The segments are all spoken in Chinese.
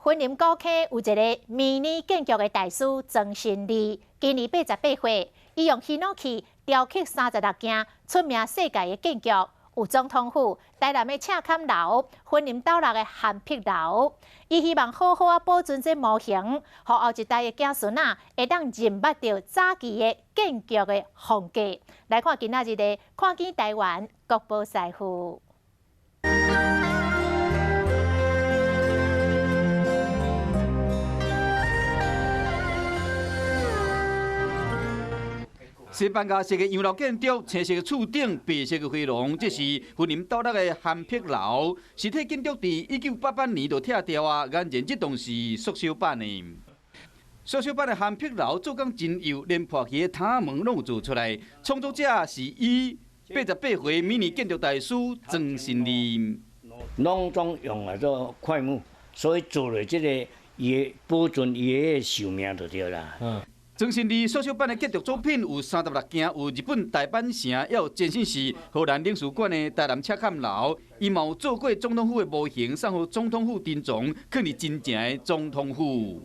云林高溪有一个迷你建筑的大师曾新利，今年88岁，伊用希诺器雕刻36件出名世界的建筑，有总统府、台南的赤坎楼、云林斗六的韩碧楼。伊希望好好保存这模型，让后一代的子孙会当认捌到早期的建筑的风格。来看今仔日的看见台湾国宝师傅。 西班牙式的洋楼建筑，青色的厝顶，白色的回廊，这是云林斗六的韩碧楼。实体建筑伫1988年就拆掉啊，眼前这栋是缩小版的。缩小版的韩碧楼做工真幼，连破起的塔门拢有做出来。创作者是伊88岁迷你建筑大师曾新利。拢总用来做块木，所以做了这个也保存伊的寿命就对啦。曾新利缩小版的建筑作品有36件，有日本大阪城，也有前身是荷兰领事馆的台南赤坎楼。伊嘛有做过总统府的模型，送予总统府珍藏，放伫真正的总统府。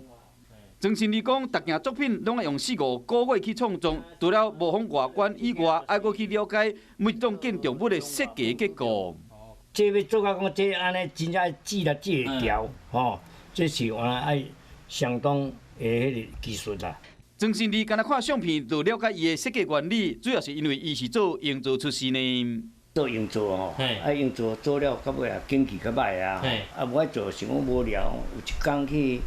曾新利讲，逐件作品拢爱用4、5个月去创作，除了模仿外观以外，爱搁去了解每一栋建筑物的设计结构。这要做到讲，这安尼真正记了这个条，吼，这是原来爱相当的迄个技术啦。 曾新利敢若看相片就了解伊的设计原理，主要是因为伊是做营造出身的。做营造吼，营造做了到尾啊，经济较歹啊，我做想讲无聊，有一工去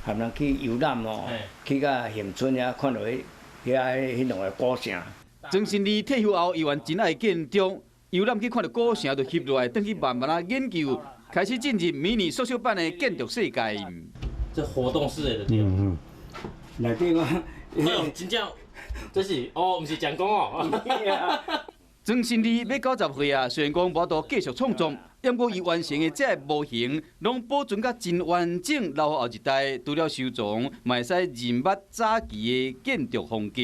含人去游览哦，去到咸村遐看到迄两个古城。曾新利退休后，伊原真爱建筑，游览去看到古城就翕落来，等去慢慢研究，开始进入迷你缩小版的建筑世界。这活动式的对。内底我，真正，这是哦，毋是讲讲哦。曾新利要90岁啊，虽然讲无多继续创作，不过伊完成的这模型，拢保存甲真完整，留予后一代除了收藏，嘛会使认捌早期的建筑风格。